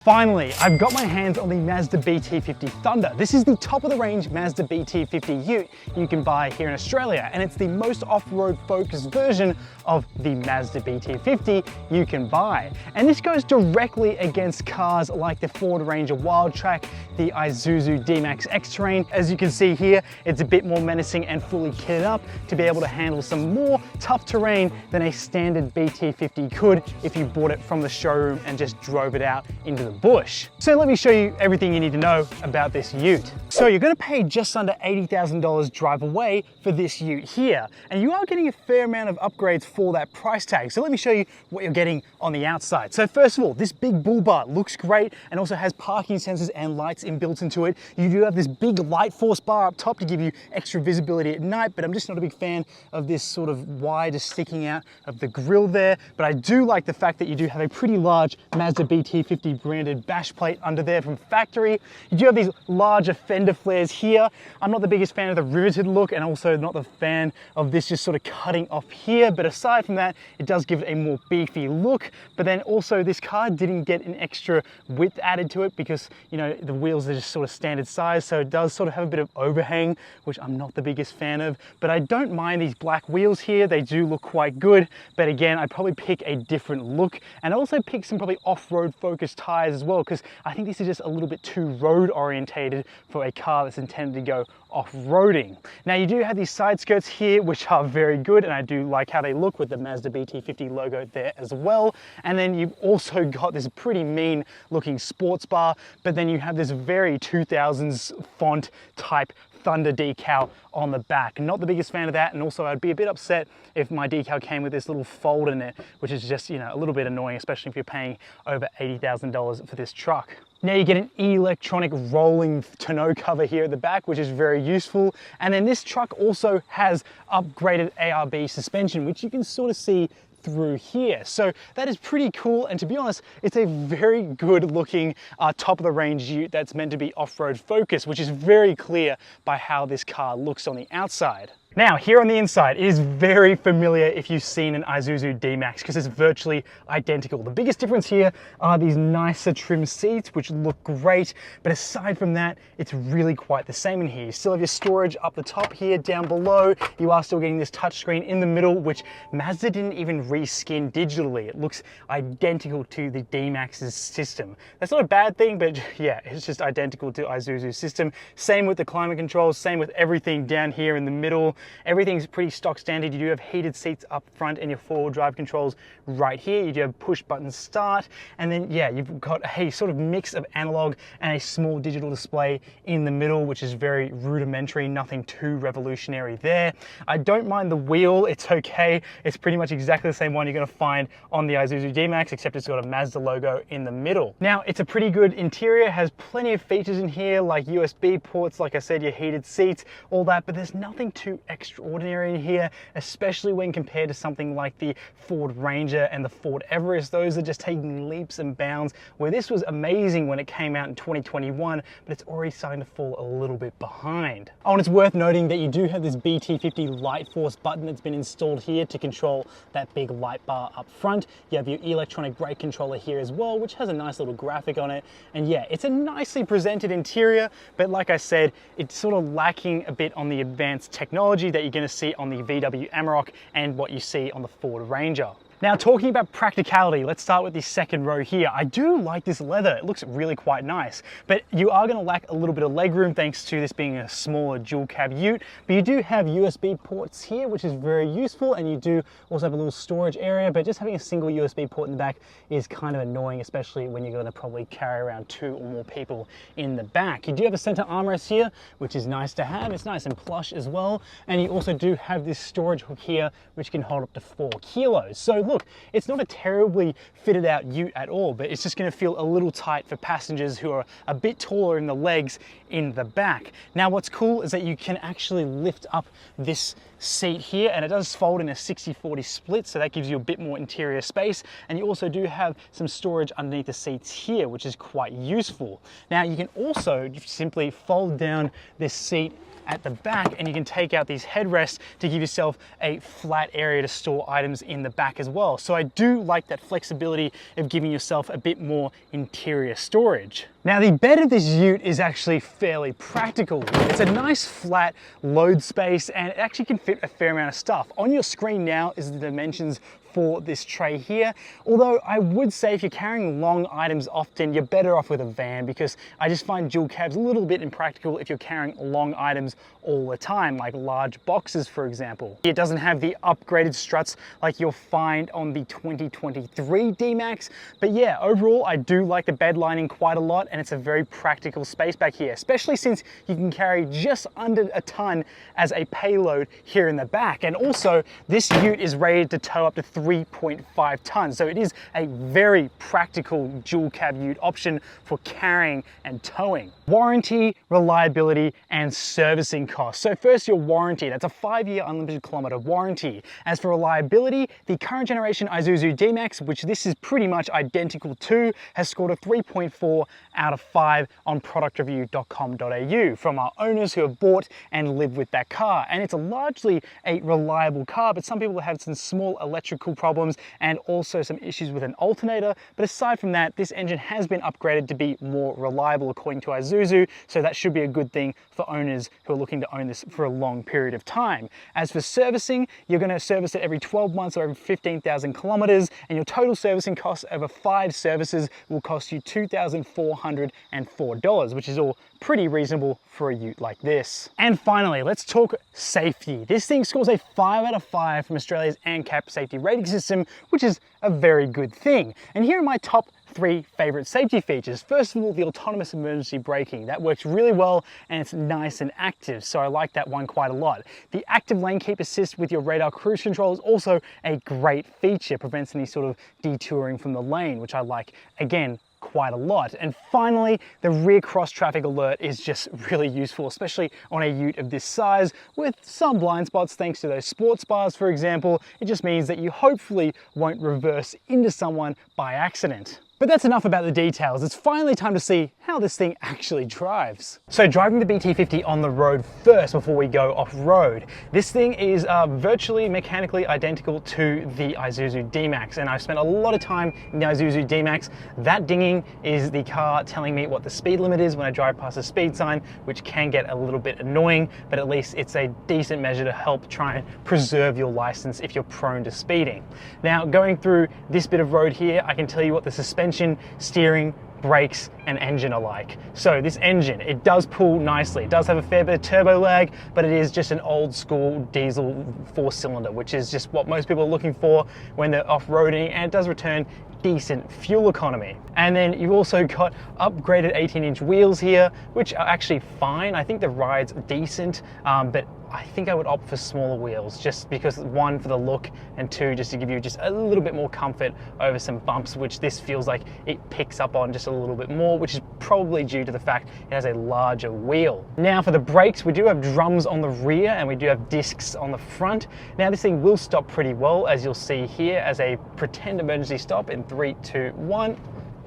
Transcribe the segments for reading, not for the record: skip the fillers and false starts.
Finally, I've got my hands on the Mazda BT-50 Thunder. This is the top of the range Mazda BT-50 ute you can buy here in Australia, and it's the most off-road focused version of the Mazda BT-50 you can buy. And this goes directly against cars like the Ford Ranger Wildtrak, the Isuzu D-Max X-Terrain. As you can see here, it's a bit more menacing and fully kitted up to be able to handle some more tough terrain than a standard BT-50 could if you bought it from the showroom and just drove it out into the bush. So let me show you everything you need to know about this ute. So you're going to pay just under $80,000 drive away for this ute here, and you are getting a fair amount of upgrades for that price tag. So let me show you what you're getting on the outside. So first of all, this big bull bar looks great and also has parking sensors and lights inbuilt into it. You do have this big light force bar up top to give you extra visibility at night, but I'm just not a big fan of this sort of wire just sticking out of the grille there. But I do like the fact that you do have a pretty large Mazda BT-50 branded bash plate under there from factory. You do have these larger fender flares here. I'm not the biggest fan of the riveted look, and also not the fan of this just sort of cutting off here, but aside from that, it does give it a more beefy look. But then also this car didn't get an extra width added to it because, you know, the wheels are just sort of standard size, so it does sort of have a bit of overhang, which I'm not the biggest fan of. But I don't mind these black wheels here. They do look quite good, but again, I'd probably pick a different look, and also pick some probably off-road focused tires as well, because I think this is just a little bit too road orientated for a car that's intended to go off-roading. Now you do have these side skirts here, which are very good, and I do like how they look with the Mazda BT-50 logo there as well. And then you've also got this pretty mean looking sports bar, but then you have this very 2000s font type Thunder decal on the back. Not the biggest fan of that, and also I'd be a bit upset if my decal came with this little fold in it, which is just, you know, a little bit annoying, especially if you're paying over $80,000 for this truck. Now you get an electronic rolling tonneau cover here at the back, which is very useful. And then this truck also has upgraded ARB suspension, which you can sort of see through here. So that is pretty cool, and to be honest, it's a very good looking top of the range ute that's meant to be off-road focused, which is very clear by how this car looks on the outside. Now, here on the inside, it is very familiar if you've seen an Isuzu D-Max, because it's virtually identical. The biggest difference here are these nicer trim seats, which look great, but aside from that, it's really quite the same in here. You still have your storage up the top here, down below. You are still getting this touchscreen in the middle, which Mazda didn't even reskin digitally. It looks identical to the D-Max's system. That's not a bad thing, but yeah, it's just identical to Isuzu's system. Same with the climate controls, same with everything down here in the middle. Everything's pretty stock standard. You do have heated seats up front and your four-wheel drive controls right here. You do have push button start, and then yeah, you've got a sort of mix of analog and a small digital display in the middle, which is very rudimentary, nothing too revolutionary there. I don't mind the wheel, it's okay. It's pretty much exactly the same one you're gonna find on the Isuzu D-Max, except it's got a Mazda logo in the middle. Now, it's a pretty good interior, has plenty of features in here, like USB ports, like I said, your heated seats, all that, but there's nothing too extraordinary in here, especially when compared to something like the Ford Ranger and the Ford Everest. Those are just taking leaps and bounds, where this was amazing when it came out in 2021, but it's already starting to fall a little bit behind. Oh, and it's worth noting that you do have this BT-50 light force button that's been installed here to control that big light bar up front. You have your electronic brake controller here as well, which has a nice little graphic on it. And yeah, it's a nicely presented interior, but like I said, it's sort of lacking a bit on the advanced technology that you're going to see on the VW Amarok and what you see on the Ford Ranger. Now, talking about practicality, let's start with the second row here. I do like this leather. It looks really quite nice, but you are going to lack a little bit of legroom thanks to this being a smaller dual cab ute, but you do have USB ports here, which is very useful, and you do also have a little storage area, but just having a single USB port in the back is kind of annoying, especially when you're going to probably carry around 2 or more people in the back. You do have a center armrest here, which is nice to have. It's nice and plush as well, and you also do have this storage hook here, which can hold up to 4 kilos. So look, it's not a terribly fitted out ute at all, but it's just going to feel a little tight for passengers who are a bit taller in the legs in the back. Now, what's cool is that you can actually lift up this seat here, and it does fold in a 60-40 split, so that gives you a bit more interior space. And you also do have some storage underneath the seats here, which is quite useful. Now you can also simply fold down this seat at the back, and you can take out these headrests to give yourself a flat area to store items in the back as well. So I do like that flexibility of giving yourself a bit more interior storage. Now the bed of this ute is actually fairly practical. It's a nice flat load space, and it actually can fit a fair amount of stuff. On your screen now is the dimensions for this tray here. Although I would say if you're carrying long items often, you're better off with a van, because I just find dual cabs a little bit impractical if you're carrying long items all the time, like large boxes, for example. It doesn't have the upgraded struts like you'll find on the 2023 D-Max, but yeah, overall I do like the bed lining quite a lot, and it's a very practical space back here, especially since you can carry just under a ton as a payload here in the back. And also this ute is rated to tow up to 3.5 tons. So it is a very practical dual cab ute option for carrying and towing. Warranty, reliability, and servicing costs. So first, your warranty. That's a 5-year unlimited kilometer warranty. As for reliability, the current generation Isuzu D-Max, which this is pretty much identical to, has scored a 3.4 out of 5 on productreview.com.au from our owners who have bought and live with that car. And it's largely a reliable car, but some people have some small electrical problems and also some issues with an alternator. But aside from that, this engine has been upgraded to be more reliable according to Isuzu, so that should be a good thing for owners who are looking to own this for a long period of time. As for servicing, you're going to service it every 12 months or every 15,000 kilometers, and your total servicing costs over 5 services will cost you $2,404, which is all pretty reasonable for a ute like this. And finally, let's talk safety. This thing scores a 5 out of 5 from Australia's ANCAP safety rating system, which is a very good thing. And here are my top 3 favorite safety features. First of all, the autonomous emergency braking. That works really well, and it's nice and active, so I like that one quite a lot. The active lane keep assist with your radar cruise control is also a great feature. Prevents any sort of detouring from the lane, which I like, again, quite a lot. And finally, the rear cross traffic alert is just really useful, especially on a ute of this size with some blind spots thanks to those sports bars, for example. It just means that you hopefully won't reverse into someone by accident. But that's enough about the details. It's finally time to see how this thing actually drives. So driving the BT-50 on the road first before we go off-road. This thing is virtually mechanically identical to the Isuzu D-Max, and I've spent a lot of time in the Isuzu D-Max. That dinging is the car telling me what the speed limit is when I drive past a speed sign, which can get a little bit annoying, but at least it's a decent measure to help try and preserve your license if you're prone to speeding. Now, going through this bit of road here, I can tell you what the suspension, steering, brakes, and engine are like. So this engine, it does pull nicely. It does have a fair bit of turbo lag, but it is just an old school diesel 4-cylinder, which is just what most people are looking for when they're off-roading, and it does return decent fuel economy. And then you've also got upgraded 18-inch wheels here, which are actually fine. I think the ride's decent, but I think I would opt for smaller wheels, just because 1, for the look, and 2, just to give you just a little bit more comfort over some bumps, which this feels like it picks up on just a little bit more, which is probably due to the fact it has a larger wheel. Now for the brakes, we do have drums on the rear and we do have discs on the front. Now this thing will stop pretty well, as you'll see here, as a pretend emergency stop in 3, 2, 1.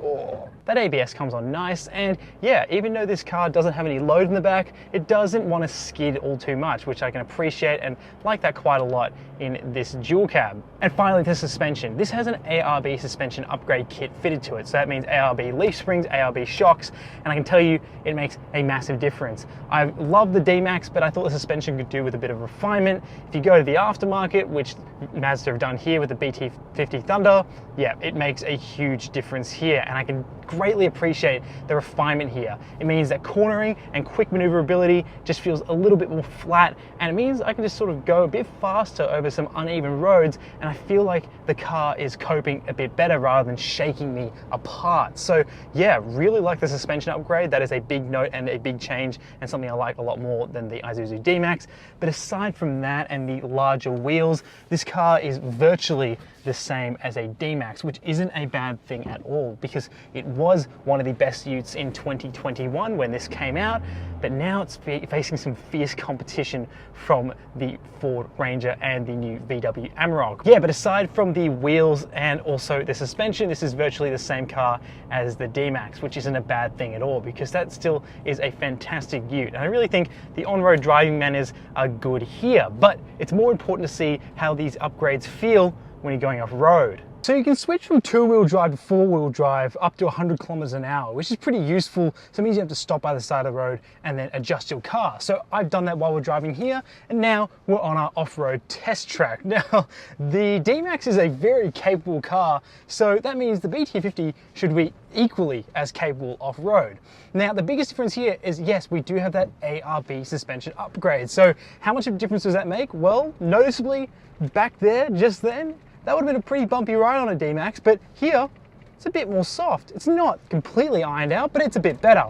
Oh, that ABS comes on nice, and yeah, even though this car doesn't have any load in the back, it doesn't want to skid all too much, which I can appreciate and like that quite a lot in this dual cab. And finally, the suspension. This has an ARB suspension upgrade kit fitted to it, so that means ARB leaf springs, ARB shocks, and I can tell you it makes a massive difference. I love the D-Max, but I thought the suspension could do with a bit of refinement. If you go to the aftermarket, which Mazda have done here with the BT-50 Thunder, yeah, it makes a huge difference here, and I can greatly appreciate the refinement here. It means that cornering and quick maneuverability just feels a little bit more flat, and it means I can just sort of go a bit faster over some uneven roads, and I feel like the car is coping a bit better rather than shaking me apart. So yeah, really like the suspension upgrade. That is a big note and a big change, and something I like a lot more than the Isuzu D-Max. But aside from that and the larger wheels, this car is virtually the same as a D-Max, which isn't a bad thing at all, because it was one of the best utes in 2021 when this came out, but now it's facing some fierce competition from the Ford Ranger and the new VW Amarok. Yeah, but aside from the wheels and also the suspension, this is virtually the same car as the D-Max, which isn't a bad thing at all because that still is a fantastic ute. And I really think the on-road driving manners are good here, but it's more important to see how these upgrades feel when you're going off-road. So you can switch from two-wheel drive to four-wheel drive up to 100 kilometers an hour, which is pretty useful. So it means you have to stop by the side of the road and then adjust your car. So I've done that while we're driving here, and now we're on our off-road test track. Now, the D-Max is a very capable car, so that means the BT-50 should be equally as capable off-road. Now, the biggest difference here is, yes, we do have that ARB suspension upgrade. So how much of a difference does that make? Well, noticeably back there, just then, that would have been a pretty bumpy ride on a D-Max, but here, it's a bit more soft. It's not completely ironed out, but it's a bit better.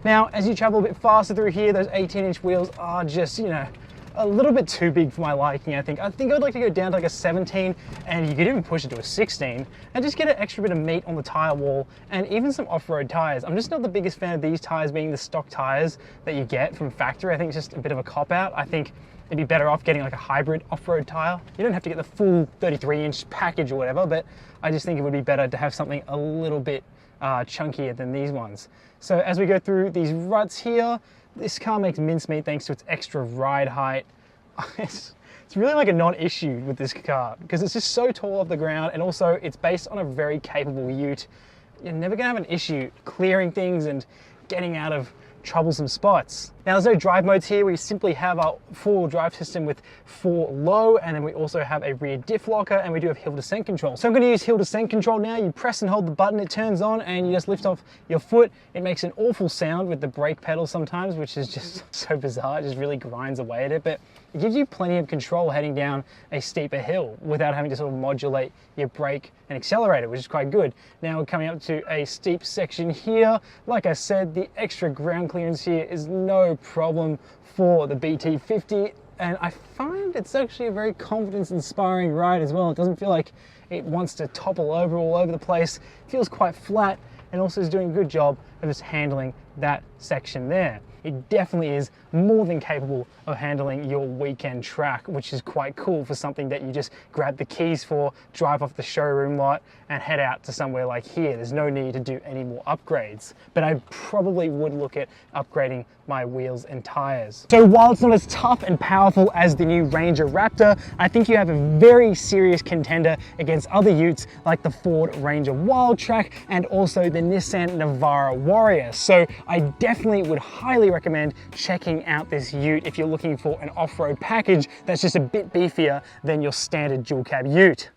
Now, as you travel a bit faster through here, those 18-inch wheels are just, you know, a little bit too big for my liking, I think. I think I'd like to go down to like a 17, and you could even push it to a 16, and just get an extra bit of meat on the tire wall, and even some off-road tires. I'm just not the biggest fan of these tires being the stock tires that you get from factory. I think it's just a bit of a cop-out. I think it'd be better off getting like a hybrid off-road tire. You don't have to get the full 33-inch package or whatever, but I just think it would be better to have something a little bit chunkier than these ones. So as we go through these ruts here, this car makes mincemeat thanks to its extra ride height. It's really like a non-issue with this car because it's just so tall off the ground, and also it's based on a very capable ute. You're never gonna have an issue clearing things and getting out of troublesome spots. Now, there's no drive modes here. We simply have our four-wheel drive system with 4 low, and then we also have a rear diff locker, and we do have hill descent control. So I'm going to use hill descent control now. You press and hold the button, it turns on, and you just lift off your foot. It makes an awful sound with the brake pedal sometimes, which is just so bizarre. It just really grinds away at it, but it gives you plenty of control heading down a steeper hill without having to sort of modulate your brake and accelerator, which is quite good. Now we're coming up to a steep section here. Like I said, the extra ground clearance here is no problem for the BT-50, and I find it's actually a very confidence-inspiring ride as well. It doesn't feel like it wants to topple over all over the place. It feels quite flat, and also is doing a good job of just handling that section there. It definitely is more than capable of handling your weekend track, which is quite cool for something that you just grab the keys for, drive off the showroom lot, and head out to somewhere like here. There's no need to do any more upgrades, but I probably would look at upgrading my wheels and tires. So while it's not as tough and powerful as the new Ranger Raptor, I think you have a very serious contender against other utes like the Ford Ranger Wildtrak and also the Nissan Navara Warrior. So I definitely would highly recommend checking out this ute if you're looking for an off-road package that's just a bit beefier than your standard dual cab ute.